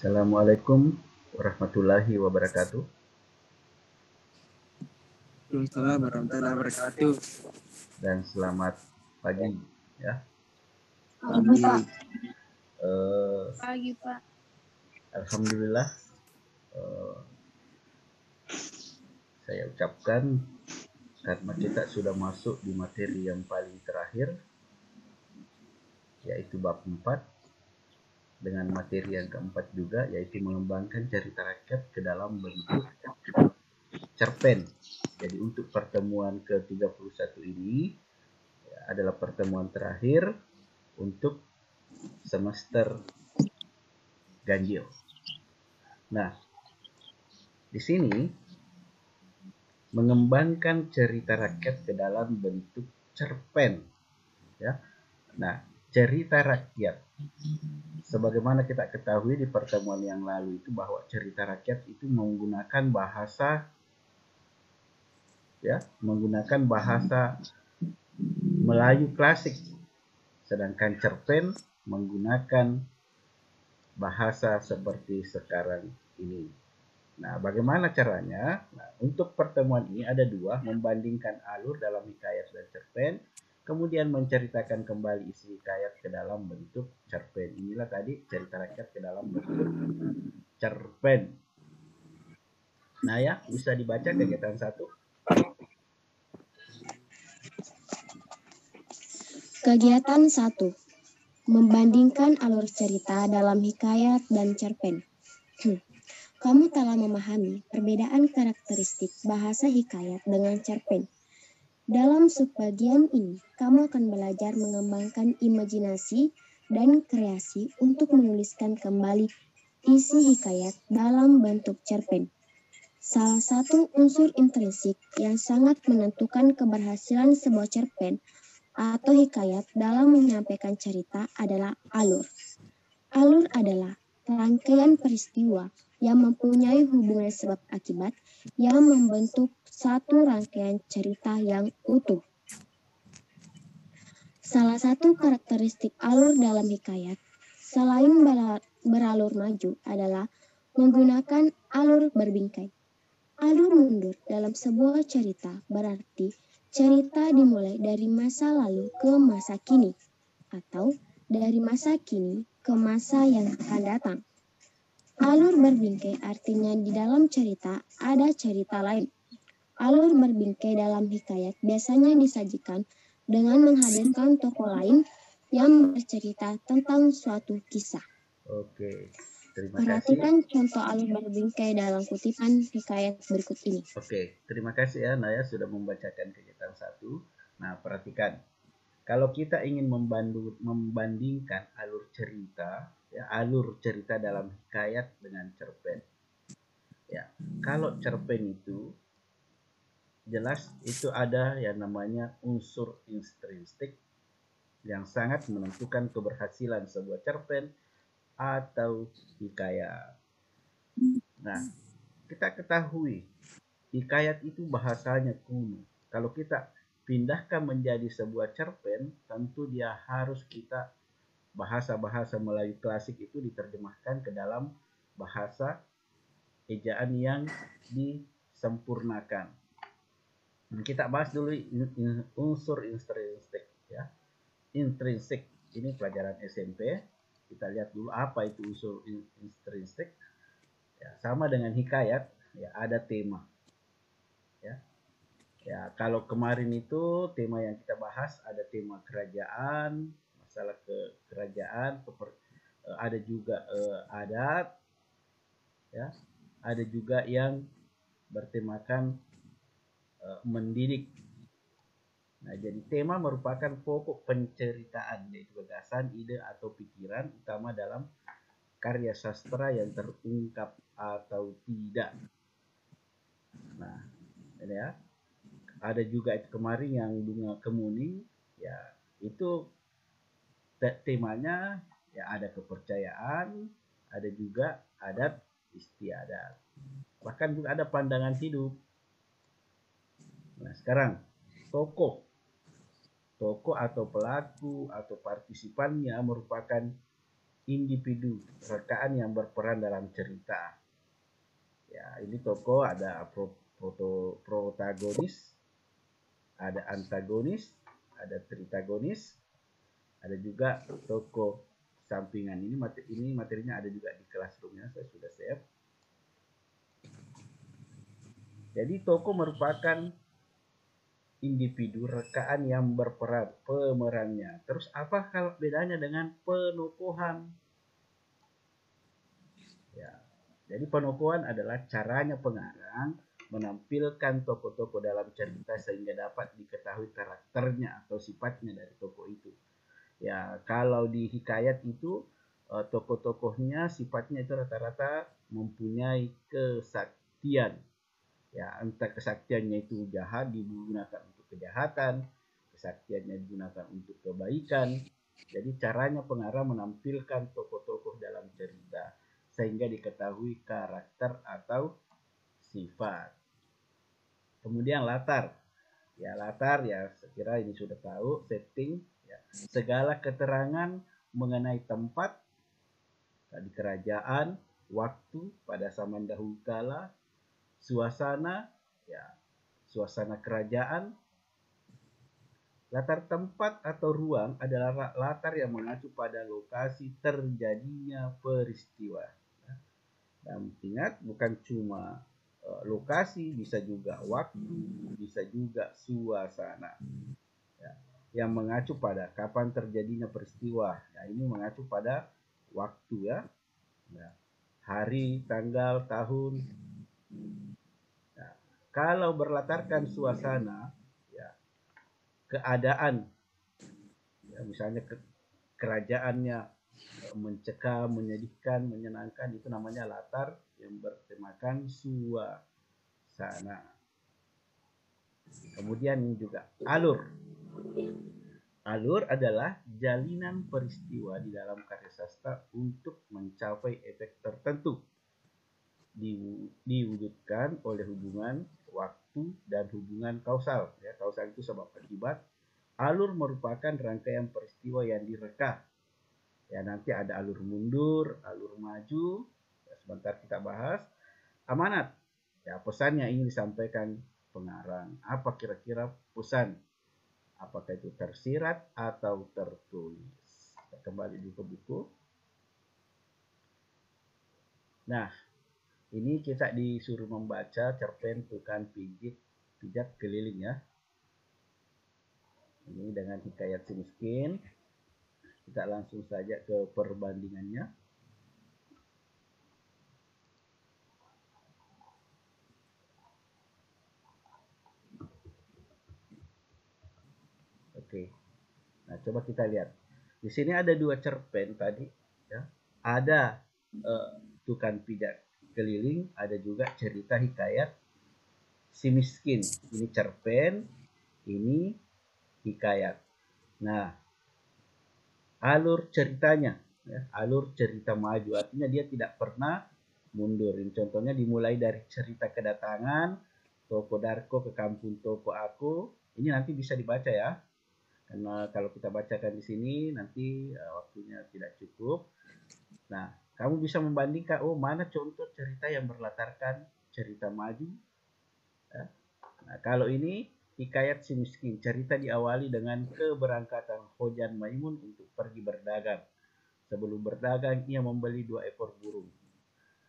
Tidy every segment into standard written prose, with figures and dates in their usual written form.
Assalamualaikum warahmatullahi wabarakatuh. Waalaikumsalam warahmatullahi wabarakatuh. Dan selamat pagi ya. Pagi, Pak. Pagi, Pak. Alhamdulillah saya ucapkan karena kita sudah masuk di materi yang paling terakhir, yaitu bab 4, dengan materi yang keempat juga, yaitu mengembangkan cerita rakyat ke dalam bentuk cerpen. Jadi untuk pertemuan ke-31 ini adalah pertemuan terakhir untuk semester ganjil. Nah, di sini mengembangkan cerita rakyat ke dalam bentuk cerpen, ya. Nah, cerita rakyat, sebagaimana kita ketahui di pertemuan yang lalu itu bahwa cerita rakyat itu menggunakan bahasa, ya, menggunakan bahasa Melayu klasik, sedangkan cerpen menggunakan bahasa seperti sekarang ini. Nah, bagaimana caranya? Nah, untuk pertemuan ini ada dua, membandingkan alur dalam hikayat dan cerpen, kemudian menceritakan kembali isi hikayat ke dalam bentuk cerpen. Inilah tadi cerita rakyat ke dalam bentuk cerpen. Nah ya, bisa dibaca kegiatan 1. Kegiatan 1. Membandingkan alur cerita dalam hikayat dan cerpen. Kamu telah memahami perbedaan karakteristik bahasa hikayat dengan cerpen. Dalam subbagian ini, kamu akan belajar mengembangkan imajinasi dan kreasi untuk menuliskan kembali isi hikayat dalam bentuk cerpen. Salah satu unsur intrinsik yang sangat menentukan keberhasilan sebuah cerpen atau hikayat dalam menyampaikan cerita adalah alur. Alur adalah rangkaian peristiwa yang mempunyai hubungan sebab akibat yang membentuk satu rangkaian cerita yang utuh. Salah satu karakteristik alur dalam hikayat, selain beralur maju, adalah menggunakan alur berbingkai. Alur mundur dalam sebuah cerita berarti cerita dimulai dari masa lalu ke masa kini, atau dari masa kini ke masa yang akan datang. Alur berbingkai artinya di dalam cerita ada cerita lain. Alur berbingkai dalam hikayat biasanya disajikan dengan menghadirkan tokoh lain yang bercerita tentang suatu kisah. Oke, terima Perhatikan kasih. contoh alur berbingkai dalam kutipan hikayat berikut ini. Oke, terima kasih ya Naya sudah membacakan kegiatan 1. Nah, perhatikan. Kalau kita ingin membandingkan alur cerita, ya, alur cerita dalam hikayat dengan cerpen. Ya, kalau cerpen itu jelas itu ada yang namanya unsur intrinsik yang sangat menentukan keberhasilan sebuah cerpen atau hikayat. Nah, kita ketahui hikayat itu bahasanya kuno. Kalau kita pindahkan menjadi sebuah cerpen, tentu dia harus kita bahasa-bahasa Melayu klasik itu diterjemahkan ke dalam bahasa ejaan yang disempurnakan. Kita bahas dulu unsur intrinsik, ya. Intrinsik ini pelajaran SMP. Kita lihat dulu apa itu unsur intrinsik. Ya, sama dengan hikayat, ya, ada tema. Ya. Ya, kalau kemarin itu tema yang kita bahas ada tema kerajaan, masalah kerajaan, ada juga adat, ya, ada juga yang bertemakan mendidik. Nah, jadi tema merupakan pokok penceritaan, yaitu gagasan, ide atau pikiran utama dalam karya sastra yang terungkap atau tidak. Nah, ini ya. Ada juga itu kemarin yang bunga kemuning, ya itu temanya ya ada kepercayaan, ada juga adat istiadat, bahkan juga ada pandangan hidup. Nah, sekarang tokoh atau pelaku atau partisipannya merupakan individu rekaan yang berperan dalam cerita. Ya, ini tokoh ada protagonis, ada antagonis, ada tritagonis, ada juga tokoh sampingan. Ini materinya ada juga di Classroom-nya, saya sudah share. Jadi tokoh merupakan individu rekaan yang berperan, pemerannya. Terus apa kalau bedanya dengan penokohan? Ya, jadi penokohan adalah caranya pengarang menampilkan tokoh-tokoh dalam cerita sehingga dapat diketahui karakternya atau sifatnya dari tokoh itu. Ya, kalau di hikayat itu tokoh-tokohnya sifatnya itu rata-rata mempunyai kesaktian. Ya, entah kesaktiannya itu jahat digunakan untuk kejahatan, kesaktiannya digunakan untuk kebaikan. Jadi caranya pengarang menampilkan tokoh-tokoh dalam cerita sehingga diketahui karakter atau sifat. Kemudian latar. Ya, latar ya saya kira ini sudah tahu, setting ya. Segala keterangan mengenai tempat di kerajaan, waktu pada zaman dahulu kala, suasana ya, suasana kerajaan. Latar tempat atau ruang adalah latar yang mengacu pada lokasi terjadinya peristiwa. Dan ingat, bukan cuma lokasi, bisa juga waktu, bisa juga suasana. Ya, yang mengacu pada kapan terjadinya peristiwa. Ya, ini mengacu pada waktu ya. Ya, hari, tanggal, tahun. Ya, kalau berlatarkan suasana, ya, keadaan, ya, misalnya kerajaannya mencekam, menyedihkan, menyenangkan, itu namanya latar yang bertemakan suasana. Kemudian ini juga alur. Alur adalah jalinan peristiwa di dalam karya sastra untuk mencapai efek tertentu. Diwujudkan oleh hubungan waktu dan hubungan kausal. Ya, kausal itu sebab akibat. Alur merupakan rangkaian peristiwa yang direka. Ya, nanti ada alur mundur, alur maju. Ya, sebentar kita bahas. Amanat. Ya, pesan yang ingin disampaikan pengarang. Apa kira-kira pesan? Apakah itu tersirat atau tertulis? Kita kembali dulu ke buku. Nah, ini kita disuruh membaca cerpen Tukang Pijat Keliling ya. Ini dengan hikayat si miskin. Kita langsung saja ke perbandingannya. Oke. Nah, coba kita lihat. Di sini ada dua cerpen tadi ya. Ada Tukang Pijat Keliling, ada juga cerita hikayat si miskin. Ini cerpen, ini hikayat. Nah, alur ceritanya, ya, alur cerita maju, artinya dia tidak pernah mundur. Ini contohnya dimulai dari cerita kedatangan Toko Darko ke kampung Toko Aku. Ini nanti bisa dibaca ya, karena kalau kita bacakan di sini nanti waktunya tidak cukup. Nah, kamu bisa membandingkan, oh mana contoh cerita yang berlatarkan cerita maju. Ya. Nah, kalau ini hikayat si miskin, cerita diawali dengan keberangkatan Hojan Maimun untuk pergi berdagang. Sebelum berdagang, ia membeli 2 ekor burung.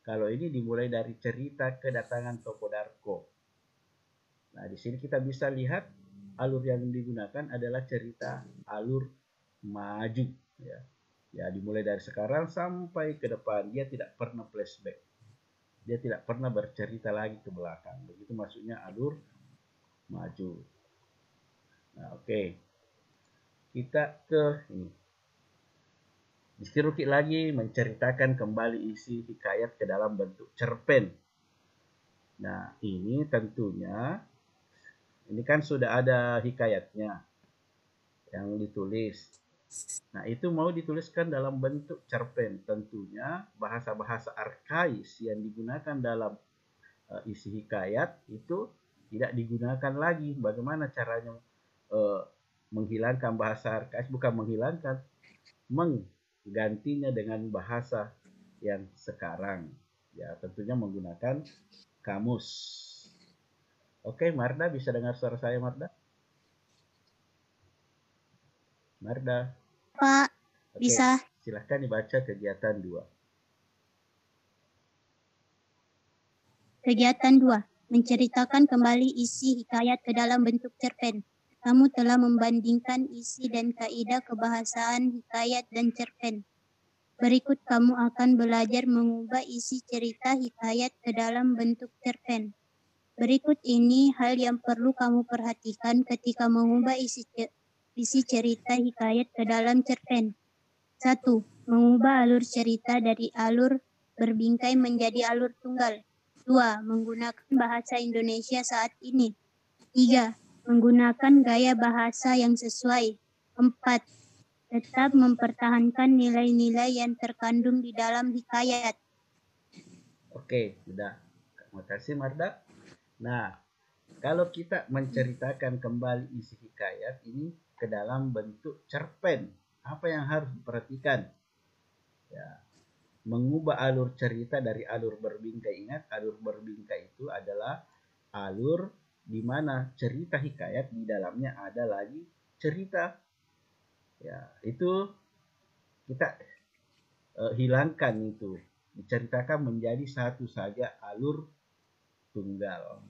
Kalau ini dimulai dari cerita kedatangan Toko Darko. Nah, di sini kita bisa lihat alur yang digunakan adalah cerita alur maju. Ya, dimulai dari sekarang sampai ke depan. Dia tidak pernah flashback. Dia tidak pernah bercerita lagi ke belakang. Begitu maksudnya alur maju. Nah, oke. Kita ke ini. Diskirukit lagi menceritakan kembali isi hikayat ke dalam bentuk cerpen. Nah, ini tentunya ini kan sudah ada hikayatnya yang ditulis. Nah, itu mau dituliskan dalam bentuk cerpen. Tentunya bahasa-bahasa arkais yang digunakan dalam isi hikayat itu tidak digunakan lagi. Bagaimana caranya menghilangkan bahasa arkais? Bukan menghilangkan, gantinya dengan bahasa yang sekarang. Ya, tentunya menggunakan kamus. Oke, Marda, bisa dengar suara saya, Marda? Marda. Pak, Oke, bisa. silahkan dibaca kegiatan 2. Kegiatan 2. Menceritakan kembali isi hikayat ke dalam bentuk cerpen. Kamu telah membandingkan isi dan kaidah kebahasaan hikayat dan cerpen. Berikut kamu akan belajar mengubah isi cerita hikayat ke dalam bentuk cerpen. Berikut ini hal yang perlu kamu perhatikan ketika mengubah isi cerita hikayat ke dalam cerpen. 1. Mengubah alur cerita dari alur berbingkai menjadi alur tunggal. 2. Menggunakan bahasa Indonesia saat ini. 3. Menggunakan gaya bahasa yang sesuai. 4. Tetap mempertahankan nilai-nilai yang terkandung di dalam hikayat. Oke, sudah. Terima kasih, Marda. Nah, kalau kita menceritakan kembali isi hikayat ini ke dalam bentuk cerpen, apa yang harus diperhatikan? Ya, mengubah alur cerita dari alur berbingkai. Ingat, alur berbingkai itu adalah alur di mana cerita hikayat di dalamnya ada lagi cerita. Ya, itu kita hilangkan itu. Diceritakan menjadi satu saja alur tunggal.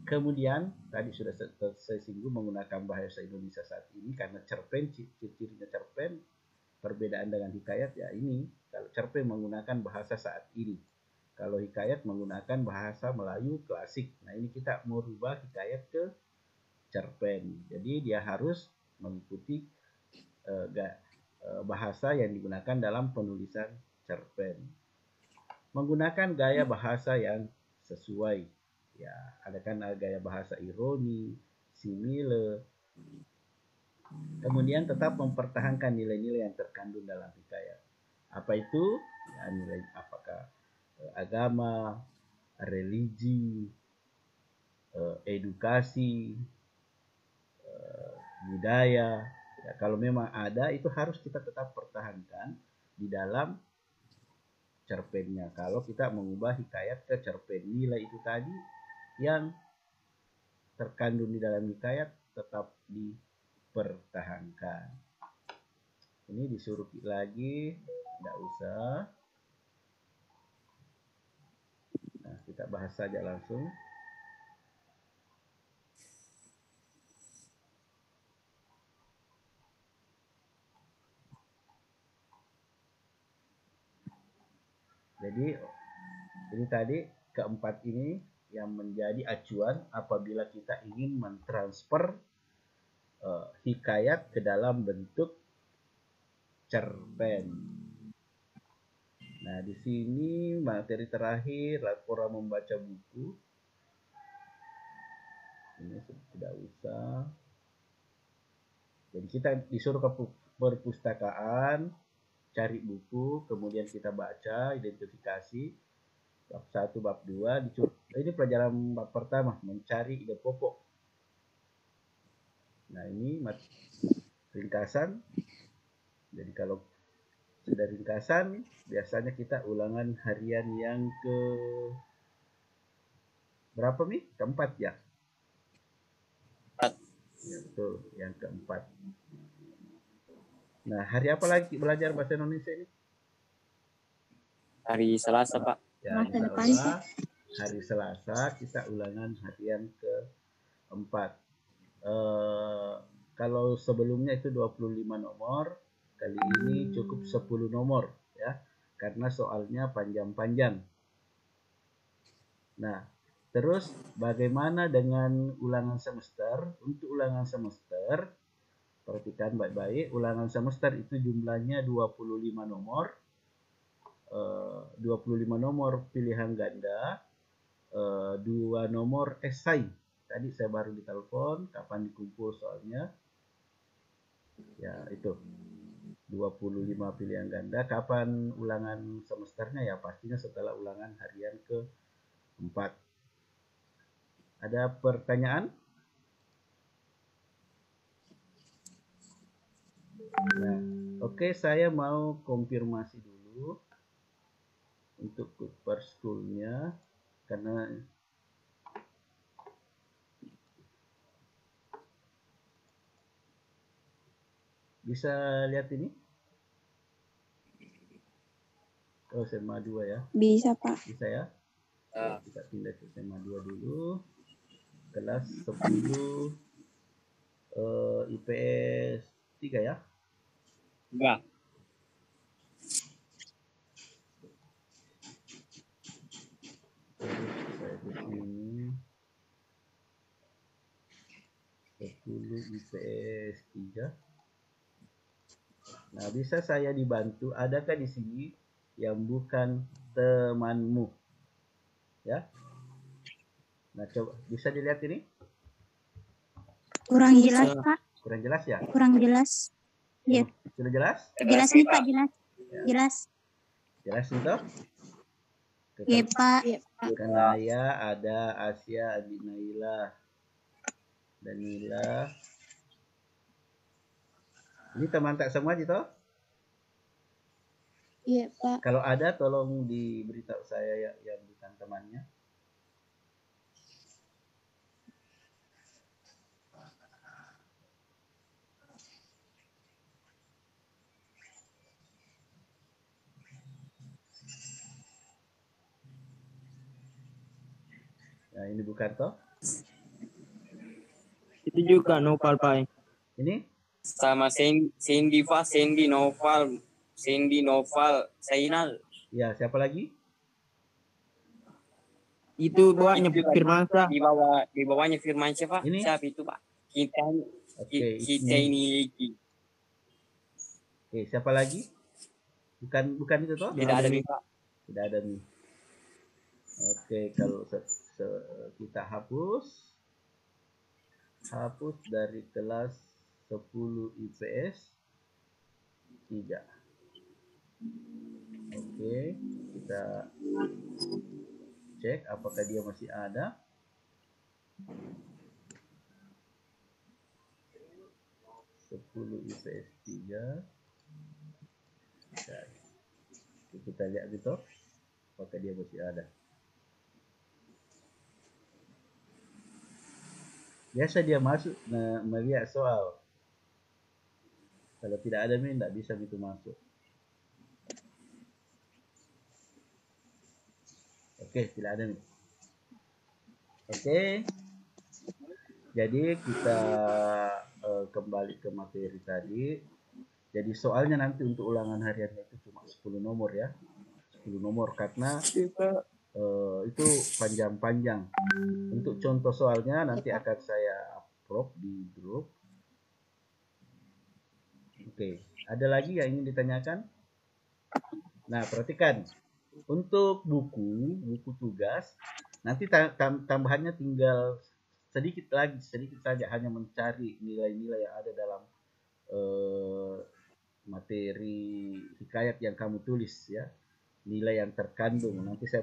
Kemudian tadi sudah saya singgung menggunakan bahasa Indonesia saat ini karena cerpen, ciri-cirinya cerpen perbedaan dengan hikayat ya ini. Kalau cerpen menggunakan bahasa saat ini, kalau hikayat menggunakan bahasa Melayu klasik. Nah, ini kita mau rubah hikayat ke cerpen, jadi dia harus mengikuti bahasa yang digunakan dalam penulisan cerpen, menggunakan gaya bahasa yang sesuai. Ya, ada kan gaya bahasa ironi, simile. Kemudian tetap mempertahankan nilai-nilai yang terkandung dalam hikayat. Apa itu? Ya, nilai apakah agama, religi, edukasi, budaya. Ya, kalau memang ada itu harus kita tetap pertahankan di dalam cerpennya. Kalau kita mengubah hikayat ke cerpen, nilai itu tadi yang terkandung di dalam hikayat tetap dipertahankan. Ini disuruh lagi, tidak usah. Nah, kita bahas saja langsung. Jadi ini tadi keempat ini yang menjadi acuan apabila kita ingin mentransfer hikayat ke dalam bentuk cerpen. Nah, di sini materi terakhir laporan membaca buku. Ini tidak usah. Jadi kita disuruh ke perpustakaan, cari buku, kemudian kita baca, identifikasi. Bab 1, bab 2, ini pelajaran bab pertama, mencari ide pokok. Nah, ini ringkasan. Jadi kalau sudah ringkasan, biasanya kita ulangan harian yang ke berapa nih? Keempat ya? Ya, betul, yang keempat. Nah, hari apa lagi belajar bahasa Indonesia ini? Hari Selasa, Pak. Ya, insya Allah, hari Selasa kita ulangan harian keempat. Kalau sebelumnya itu 25 nomor, kali ini cukup 10 nomor ya, karena soalnya panjang-panjang. Nah, terus bagaimana dengan ulangan semester? Untuk ulangan semester, perhatikan baik-baik, ulangan semester itu jumlahnya 25 nomor. 25 nomor pilihan ganda, 2 nomor esai. Tadi saya baru ditelepon kapan dikumpul soalnya. Ya, itu 25 pilihan ganda. Kapan ulangan semesternya? Ya pastinya setelah ulangan harian ke-4. Ada pertanyaan? Nah, oke, saya mau konfirmasi dulu untuk Cooper School-nya karena bisa lihat ini. Oh, SMA 2 ya. Bisa, Pak. Bisa ya. Kita pindah ke SMA 2 dulu. Kelas 10 IPS 3 ya. Enggak. Saya di sini 10 IPS 3. Nah, bisa saya dibantu? Adakah di sini yang bukan temanmu? Ya. Nah, coba bisa dilihat ini? Kurang jelas, Pak. Kurang jelas ya? Kurang jelas. Iya. Sudah jelas? Jelas nih, Pak. Jelas. Ya. Jelas. Jelas itu? Iya, Pak. Kanaya, ada Asia, Adi Naila, Danila. Ini teman tak semua gitu? Iya, Pak. Kalau ada tolong diberitahu saya ya, yang bukan temannya. Nah, ini bukan toh? Itu juga Noval, Pak. Ini? Sama Sandy Noval, Sainal. Ya, siapa lagi? Itu bawahnya Itu Firmansyah. di bawahnya Firmansyah, Pak. Ini? Siapa itu, Pak? Kita Oke, ini. Oke, siapa lagi? Bukan itu toh? Tidak ada nih, Pak. Tidak ada nih. Oke, kalau kita hapus dari kelas 10 IPS 3. Oke, kita cek apakah dia masih ada. Sepuluh IPS 3. Kita lihat gitu apakah dia masih ada. Biasa dia masuk melihat soal. Kalau tidak ada tidak bisa itu masuk. Oke, tidak ada nih. Oke. Jadi kita kembali ke materi tadi. Jadi soalnya nanti untuk ulangan hariannya itu cuma 10 nomor ya. 10 nomor karena itu panjang-panjang. Untuk contoh soalnya nanti akan saya upload di grup. Oke, ada lagi yang ingin ditanyakan? Nah, perhatikan. Untuk buku tugas, nanti tambahannya tinggal sedikit saja, hanya mencari nilai-nilai yang ada dalam materi hikayat yang kamu tulis ya. Nilai yang terkandung. Nanti saya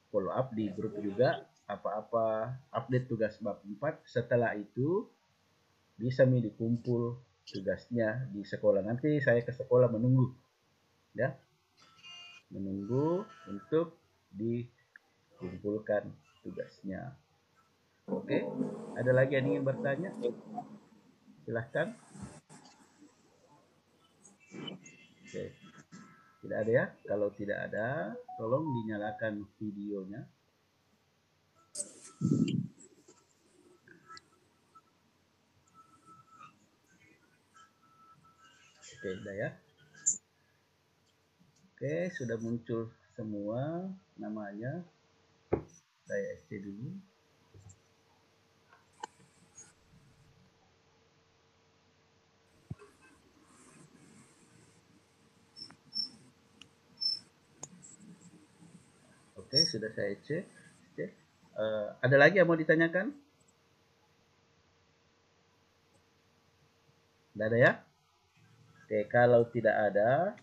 follow up di grup juga apa-apa update tugas bab 4. Setelah itu bisa dikumpul tugasnya di sekolah. Nanti saya ke sekolah menunggu ya, untuk dikumpulkan tugasnya. Oke, ada lagi yang ingin bertanya? Silahkan. Oke, tidak ada ya? Kalau tidak ada, tolong dinyalakan videonya. Oke, udah ya. Oke, sudah muncul semua namanya. Saya SC dulu. Oke, sudah saya cek. Ada lagi yang mau ditanyakan? Tidak ada ya? Oke, kalau tidak ada,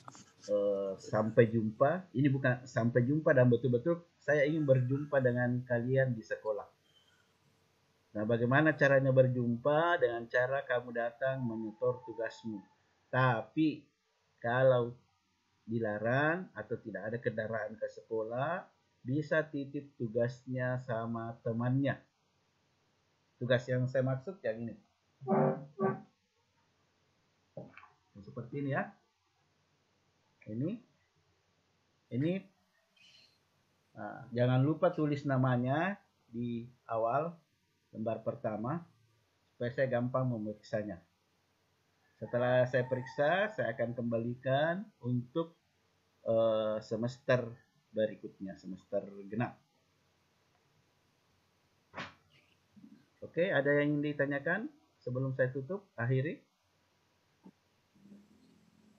sampai jumpa. Ini bukan sampai jumpa dan betul-betul saya ingin berjumpa dengan kalian di sekolah. Nah, bagaimana caranya berjumpa? Dengan cara kamu datang menyetor tugasmu. Tapi kalau dilarang atau tidak ada kendaraan ke sekolah, bisa titip tugasnya sama temannya. Tugas yang saya maksud yang ini. Seperti ini ya. Ini jangan lupa tulis namanya di awal lembar pertama supaya saya gampang memeriksanya. Setelah saya periksa, saya akan kembalikan untuk semester berikutnya, semester genap. Oke, ada yang ingin ditanyakan sebelum saya tutup, akhiri?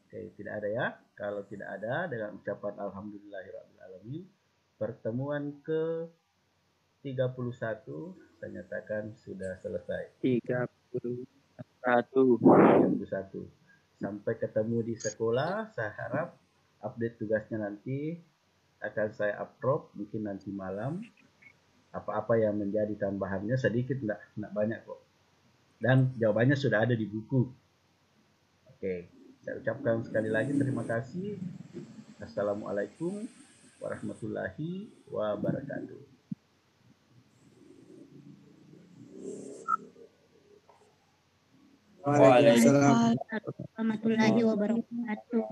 Oke, tidak ada ya. Kalau tidak ada, dengan ucapan alhamdulillahirrahmanirrahim, pertemuan ke 31 saya nyatakan sudah selesai. 31. 31. Sampai ketemu di sekolah. Saya harap update tugasnya nanti akan saya upload mungkin nanti malam. Apa-apa yang menjadi tambahannya sedikit, enggak banyak kok. Dan jawabannya sudah ada di buku. Oke, saya ucapkan sekali lagi terima kasih. Assalamualaikum warahmatullahi wabarakatuh. Waalaikumsalam. Warahmatullahi wabarakatuh.